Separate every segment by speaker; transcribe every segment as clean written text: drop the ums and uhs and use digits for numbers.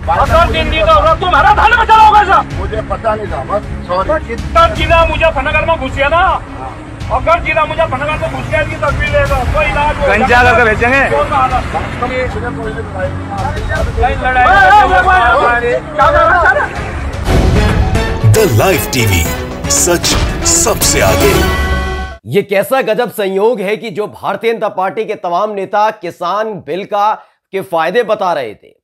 Speaker 1: अगर दिन नहीं तो तुम्हारा धन में चला होगा सर।
Speaker 2: मुझे पता नहीं था, बस सॉरी।
Speaker 1: अगर जीना मुजफ्फरनगर में घुस गया ना, अगर जीना मुजफ्फरनगर में घुस गया की तस्वीर लेगा तो इलाज
Speaker 3: गंजा करके भेजेंगे।
Speaker 4: द लाइव टीवी, सच सबसे आगे।
Speaker 5: ये कैसा गजब संयोग है कि जो भारतीय जनता पार्टी के तमाम नेता किसान बिल के फायदे बता रहे थे,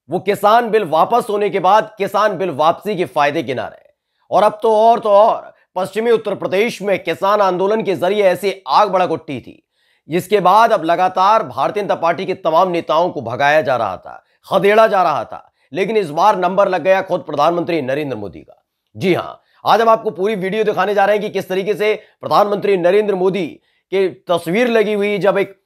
Speaker 5: वो किसान बिल वापस होने के बाद किसान बिल वापसी के फायदे गिना रहे। और अब तो और पश्चिमी उत्तर प्रदेश में किसान आंदोलन के जरिए ऐसी आग भड़क उठी थी, जिसके बाद अब लगातार भारतीय जनता पार्टी के तमाम नेताओं को भगाया जा रहा था, खदेड़ा जा रहा था। लेकिन इस बार नंबर लग गया खुद प्रधानमंत्री नरेंद्र मोदी का। जी हां, आज हम आपको पूरी वीडियो दिखाने जा रहे हैं कि किस तरीके से प्रधानमंत्री नरेंद्र मोदी की तस्वीर लगी हुई जब एक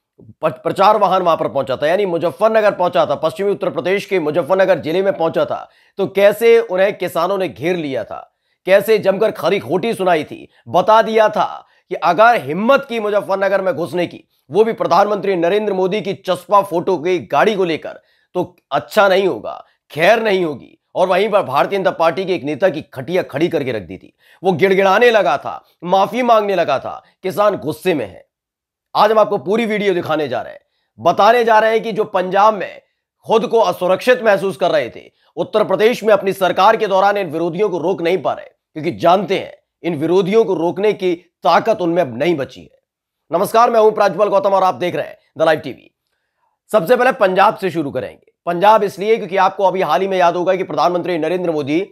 Speaker 5: प्रचार वाहन वहां पर पहुंचा था, यानी मुजफ्फरनगर पहुंचा था, पश्चिमी उत्तर प्रदेश के मुजफ्फरनगर जिले में पहुंचा था, तो कैसे उन्हें किसानों ने घेर लिया था, कैसे जमकर खरी खोटी सुनाई थी, बता दिया था कि अगर हिम्मत की मुजफ्फरनगर में घुसने की, वो भी प्रधानमंत्री नरेंद्र मोदी की चस्पा फोटो की गाड़ी को लेकर, तो अच्छा नहीं होगा, खैर नहीं होगी। और वहीं पर भारतीय जनता पार्टी के एक नेता की खटिया खड़ी करके रख दी थी। वो गिड़गिड़ाने लगा था, माफी मांगने लगा था, किसान गुस्से में है। आज हम आपको पूरी वीडियो दिखाने जा रहे हैं, बताने जा रहे हैं कि जो पंजाब में खुद को असुरक्षित महसूस कर रहे थे, उत्तर प्रदेश में अपनी सरकार के दौरान इन विरोधियों को रोक नहीं पा रहे, क्योंकि जानते हैं इन विरोधियों को रोकने की ताकत उनमें अब नहीं बची है। नमस्कार, मैं हूं प्राज्वल गौतम और आप देख रहे हैं द लाइव टीवी। सबसे पहले पंजाब से शुरू करेंगे। पंजाब इसलिए क्योंकि आपको अभी हाल ही में याद होगा कि प्रधानमंत्री नरेंद्र मोदी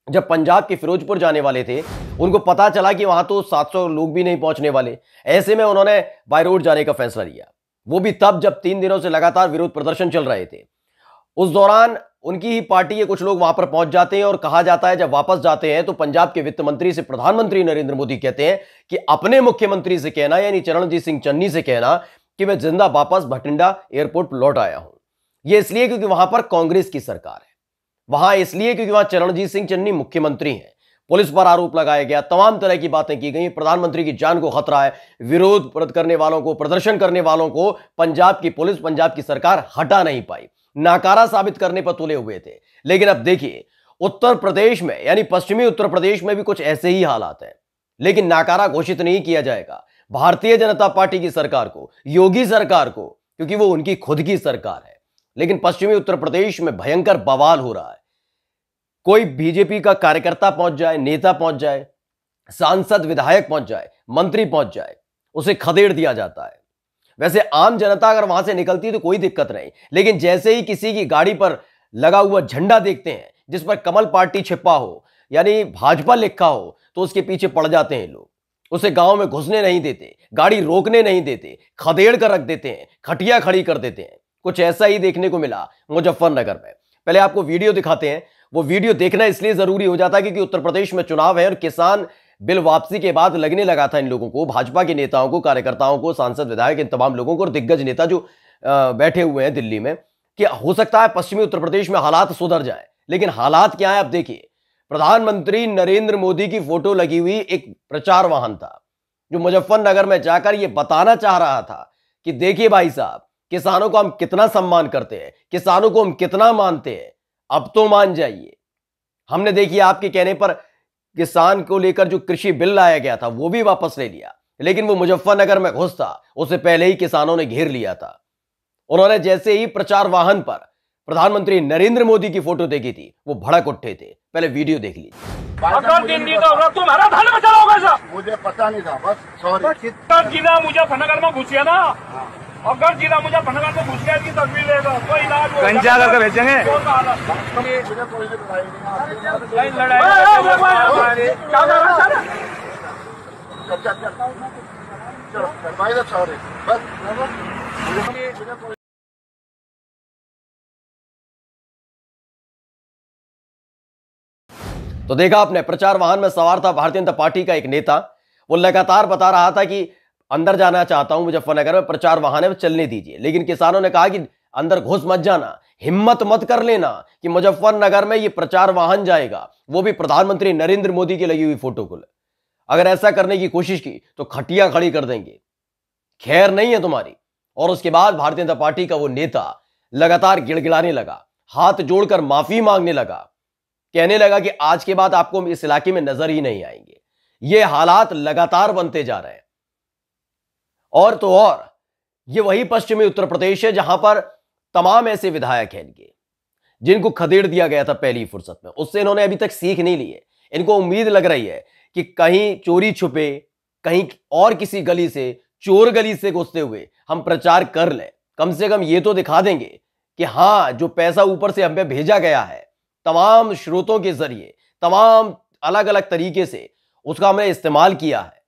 Speaker 5: जब पंजाब के फिरोजपुर जाने वाले थे, उनको पता चला कि वहां तो 700 लोग भी नहीं पहुंचने वाले। ऐसे में उन्होंने बाय रोड जाने का फैसला लिया, वो भी तब जब 3 दिनों से लगातार विरोध प्रदर्शन चल रहे थे। उस दौरान उनकी ही पार्टी के कुछ लोग वहां पर पहुंच जाते हैं और कहा जाता है जब वापस जाते हैं तो पंजाब के वित्त मंत्री से प्रधानमंत्री नरेंद्र मोदी कहते हैं कि अपने मुख्यमंत्री से कहना, यानी चरणजीत सिंह चन्नी से कहना कि मैं जिंदा वापस भटिंडा एयरपोर्ट लौट आया हूं। यह इसलिए क्योंकि वहां पर कांग्रेस की सरकार है, वहां इसलिए क्योंकि वहां चरणजीत सिंह चन्नी मुख्यमंत्री हैं। पुलिस पर आरोप लगाया गया, तमाम तरह की बातें की गई, प्रधानमंत्री की जान को खतरा है, विरोध करने वालों को, प्रदर्शन करने वालों को पंजाब की पुलिस, पंजाब की सरकार हटा नहीं पाई, नाकारा साबित करने पर तुले हुए थे। लेकिन अब देखिए, उत्तर प्रदेश में यानी पश्चिमी उत्तर प्रदेश में भी कुछ ऐसे ही हालात हैं, लेकिन नाकारा घोषित नहीं किया जाएगा भारतीय जनता पार्टी की सरकार को, योगी सरकार को, क्योंकि वो उनकी खुद की सरकार है। लेकिन पश्चिमी उत्तर प्रदेश में भयंकर बवाल हो रहा है। कोई बीजेपी का कार्यकर्ता पहुंच जाए, नेता पहुंच जाए, सांसद विधायक पहुंच जाए, मंत्री पहुंच जाए, उसे खदेड़ दिया जाता है। वैसे आम जनता अगर वहां से निकलती तो कोई दिक्कत नहीं, लेकिन जैसे ही किसी की गाड़ी पर लगा हुआ झंडा देखते हैं जिस पर कमल पार्टी छिपा हो, यानी भाजपा लिखा हो, तो उसके पीछे पड़ जाते हैं लोग। उसे गांव में घुसने नहीं देते, गाड़ी रोकने नहीं देते, खदेड़ कर रख देते हैं, खटिया खड़ी कर देते हैं। कुछ ऐसा ही देखने को मिला मुजफ्फरनगर में। पहले आपको वीडियो दिखाते हैं। वो वीडियो देखना इसलिए जरूरी हो जाता है क्योंकि उत्तर प्रदेश में चुनाव है और किसान बिल वापसी के बाद लगने लगा था इन लोगों को, भाजपा के नेताओं को, कार्यकर्ताओं को, सांसद विधायक, इन तमाम लोगों को और दिग्गज नेता जो बैठे हुए हैं दिल्ली में, कि हो सकता है पश्चिमी उत्तर प्रदेश में हालात सुधर जाए। लेकिन हालात क्या है अब देखिए। प्रधानमंत्री नरेंद्र मोदी की फोटो लगी हुई एक प्रचार वाहन था जो मुजफ्फरनगर में जाकर यह बताना चाह रहा था कि देखिए भाई साहब, किसानों को हम कितना सम्मान करते हैं, किसानों को हम कितना मानते हैं, अब तो मान जाइए। हमने देखिए आपके कहने पर किसान को लेकर जो कृषि बिल लाया गया था वो भी वापस ले लिया, लेकिन वो मुजफ्फरनगर में घुस था, उससे पहले ही किसानों ने घेर लिया था। उन्होंने जैसे ही प्रचार वाहन पर प्रधानमंत्री नरेंद्र मोदी की फोटो देखी थी, वो भड़क उठे थे। पहले वीडियो देख लीजिए।
Speaker 1: अगर दिन नहीं तो तुम्हारा धन में चला होगा सर।
Speaker 2: मुझे पता नहीं था, बस सॉरी।
Speaker 1: अगर जीना मुजफ्फरनगर में घुस गया ना, अगर जीना मुजफ्फरनगर में घुस गया की तस्वीर लेगा तो इलाज
Speaker 3: गंजा करके भेजेंगे।
Speaker 2: सॉरी, बस।
Speaker 5: तो देखा आपने, प्रचार वाहन में सवार था भारतीय जनता पार्टी का एक नेता। वो लगातार बता रहा था कि अंदर जाना चाहता हूं मुजफ्फरनगर में, प्रचार वाहन है, चलने दीजिए। लेकिन किसानों ने कहा कि अंदर घुस मत जाना, हिम्मत मत कर लेना कि मुजफ्फरनगर में ये प्रचार वाहन जाएगा, वो भी प्रधानमंत्री नरेंद्र मोदी की लगी हुई फोटो को। अगर ऐसा करने की कोशिश की तो खटिया खड़ी कर देंगे, खैर नहीं है तुम्हारी। और उसके बाद भारतीय जनता पार्टी का वो नेता लगातार गिड़गिड़ाने लगा, हाथ जोड़कर माफी मांगने लगा, कहने लगा कि आज के बाद आपको इस इलाके में नजर ही नहीं आएंगे। ये हालात लगातार बनते जा रहे हैं। और तो और ये वही पश्चिमी उत्तर प्रदेश है जहां पर तमाम ऐसे विधायक हैं इनके जिनको खदेड़ दिया गया था पहली फुर्सत में, उससे इन्होंने अभी तक सीख नहीं ली है। इनको उम्मीद लग रही है कि कहीं चोरी छुपे, कहीं और किसी गली से, चोर गली से घुसते हुए हम प्रचार कर लें, कम से कम ये तो दिखा देंगे कि हां, जो पैसा ऊपर से हम पे भेजा गया है तमाम स्रोतों के जरिए, तमाम अलग अलग तरीके से उसका हमने इस्तेमाल किया है।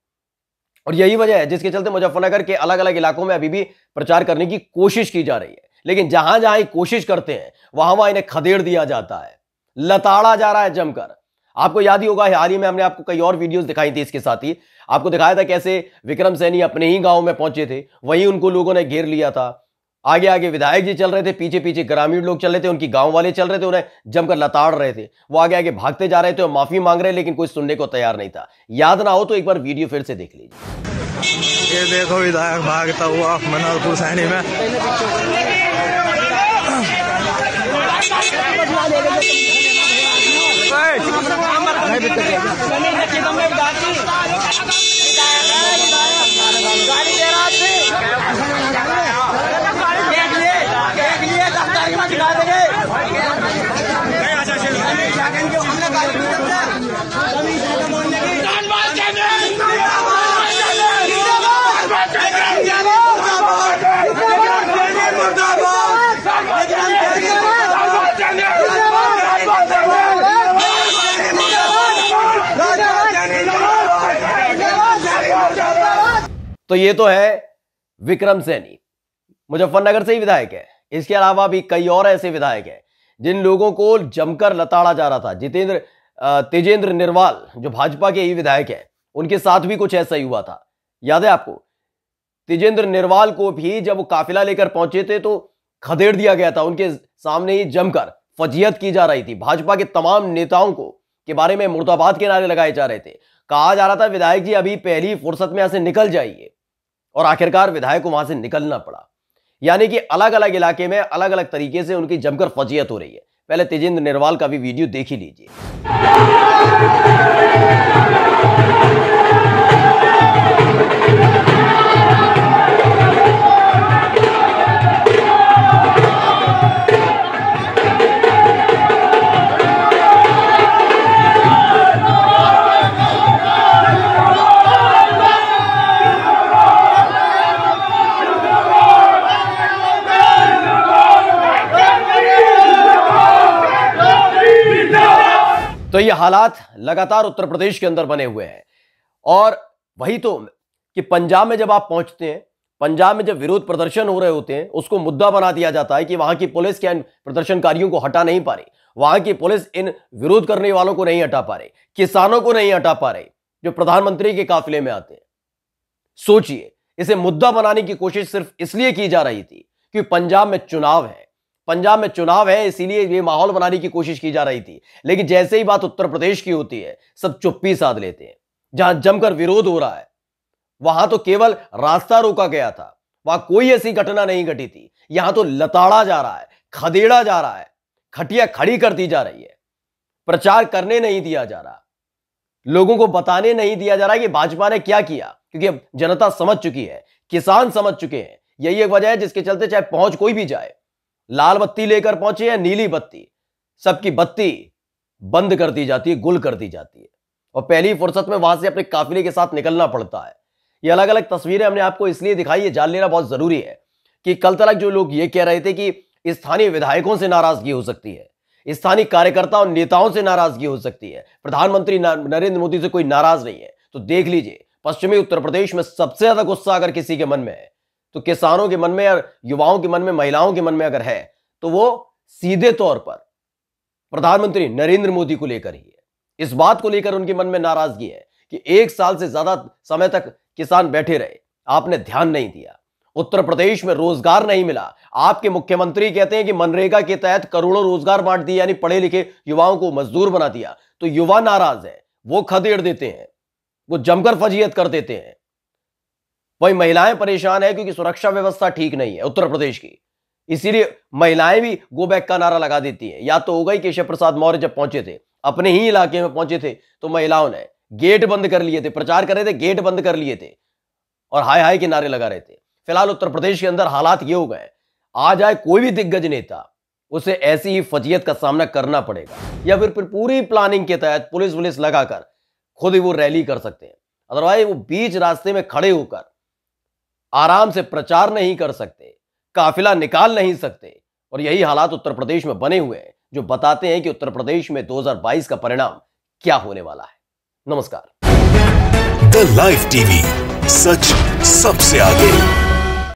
Speaker 5: और यही वजह है जिसके चलते मुजफ्फरनगर के अलग अलग इलाकों में अभी भी प्रचार करने की कोशिश की जा रही है। लेकिन जहां जहां कोशिश करते हैं वहां इन्हें खदेड़ दिया जाता है, लताड़ा जा रहा है जमकर। आपको याद ही होगा, हाल ही में हमने आपको कई और वीडियोस दिखाई थी। इसके साथ ही आपको दिखाया था कैसे विक्रम सैनी अपने ही गांव में पहुंचे थे, वहीं उनको लोगों ने घेर लिया था। आगे आगे विधायक जी चल रहे थे, पीछे पीछे ग्रामीण लोग चल रहे थे, उनकी गांव वाले चल रहे थे, उन्हें जमकर लताड़ रहे थे। वो आगे आगे भागते जा रहे थे और माफी मांग रहे, लेकिन कोई सुनने को तैयार नहीं था। याद ना हो तो एक बार वीडियो फिर से देख लीजिए।
Speaker 3: ये देखो विधायक भागता हुआ मनोहरपुर सैनी में।
Speaker 5: तो ये तो है विक्रम सैनी, मुजफ्फरनगर से ही विधायक है। इसके अलावा भी कई और ऐसे विधायक हैं जिन लोगों को जमकर लताड़ा जा रहा था। तेजेंद्र निर्वाल जो भाजपा के ही विधायक हैं, उनके साथ भी कुछ ऐसा ही हुआ था। याद है आपको? तेजेंद्र निर्वाल को भी जब वो काफिला लेकर पहुंचे थे तो खदेड़ दिया गया था। उनके सामने ही जमकर फजीहत की जा रही थी। भाजपा के तमाम नेताओं को के बारे में मुर्दाबाद के नारे लगाए जा रहे थे। कहा जा रहा था विधायक जी अभी पहली फुर्सत में यहां से निकल जाइए, और आखिरकार विधायक को वहां से निकलना पड़ा। यानी कि अलग अलग इलाके में अलग अलग तरीके से उनकी जमकर फजीहत हो रही है। पहले तेजेंद्र निर्वाल का भी वीडियो देख ही लीजिए। तो ये हालात लगातार उत्तर प्रदेश के अंदर बने हुए हैं। और वही तो कि पंजाब में जब आप पहुंचते हैं, पंजाब में जब विरोध प्रदर्शन हो रहे होते हैं, उसको मुद्दा बना दिया जाता है कि वहां की पुलिस क्या इन प्रदर्शनकारियों को हटा नहीं पा रही, वहां की पुलिस इन विरोध करने वालों को नहीं हटा पा रही, किसानों को नहीं हटा पा रही जो प्रधानमंत्री के काफिले में आते हैं। सोचिए, इसे मुद्दा बनाने की कोशिश सिर्फ इसलिए की जा रही थी कि पंजाब में चुनाव है, पंजाब में चुनाव है, इसीलिए ये माहौल बनाने की कोशिश की जा रही थी। लेकिन जैसे ही बात उत्तर प्रदेश की होती है, सब चुप्पी साध लेते हैं। जहां जमकर विरोध हो रहा है वहां तो केवल रास्ता रोका गया था, वहां कोई ऐसी घटना नहीं घटी थी। यहां तो लताड़ा जा रहा है, खदेड़ा जा रहा है, खटिया खड़ी कर दी जा रही है, प्रचार करने नहीं दिया जा रहा, लोगों को बताने नहीं दिया जा रहा कि भाजपा ने क्या किया, क्योंकि अब जनता समझ चुकी है, किसान समझ चुके हैं। यही एक वजह है जिसके चलते चाहे पहुंच कोई भी जाए, लाल बत्ती लेकर पहुंचे या नीली बत्ती, सबकी बत्ती बंद कर दी जाती है, गुल कर दी जाती है, और पहली फुर्सत में वहां से अपने काफिले के साथ निकलना पड़ता है। ये अलग अलग तस्वीरें हमने आपको इसलिए दिखाई, ये जान लेना बहुत जरूरी है कि कल तक जो लोग ये कह रहे थे कि स्थानीय विधायकों से नाराजगी हो सकती है, स्थानीय कार्यकर्ताओं नेताओं से नाराजगी हो सकती है, प्रधानमंत्री नरेंद्र मोदी से कोई नाराज नहीं है, तो देख लीजिए पश्चिमी उत्तर प्रदेश में सबसे ज्यादा गुस्सा अगर किसी के मन में है तो किसानों के मन में, या युवाओं के मन में, महिलाओं के मन में अगर है तो वो सीधे तौर पर प्रधानमंत्री नरेंद्र मोदी को लेकर ही है। इस बात को लेकर उनके मन में नाराजगी है कि 1 साल से ज्यादा समय तक किसान बैठे रहे, आपने ध्यान नहीं दिया, उत्तर प्रदेश में रोजगार नहीं मिला। आपके मुख्यमंत्री कहते हैं कि मनरेगा के तहत करोड़ों रोजगार बांट दिए, यानी पढ़े लिखे युवाओं को मजदूर बना दिया, तो युवा नाराज है, वो खदेड़ देते हैं, वो जमकर फजीहत कर देते हैं। वही महिलाएं परेशान है क्योंकि सुरक्षा व्यवस्था ठीक नहीं है उत्तर प्रदेश की। इसीलिए महिलाएं भी गो बैक का नारा लगा देती हैं। या तो होगा ही केशव प्रसाद मौर्य जब पहुंचे थे, अपने ही इलाके में पहुंचे थे, तो महिलाओं ने गेट बंद कर लिए थे, प्रचार कर रहे थे, गेट बंद कर लिए थे और हाय हाय के नारे लगा रहे थे। फिलहाल उत्तर प्रदेश के अंदर हालात ये हो गए, आ जाए कोई भी दिग्गज नेता, उसे ऐसी ही फजीयत का सामना करना पड़ेगा, या फिर पूरी प्लानिंग के तहत पुलिस वुलिस लगाकर खुद ही वो रैली कर सकते हैं। अदरवाइज वो बीच रास्ते में खड़े होकर आराम से प्रचार नहीं कर सकते, काफिला निकाल नहीं सकते। और यही हालात उत्तर प्रदेश में बने हुए हैं, जो बताते हैं कि उत्तर प्रदेश में 2022 का परिणाम क्या होने वाला है। नमस्कार।
Speaker 4: द लाइव टीवी, सच सबसे आगे।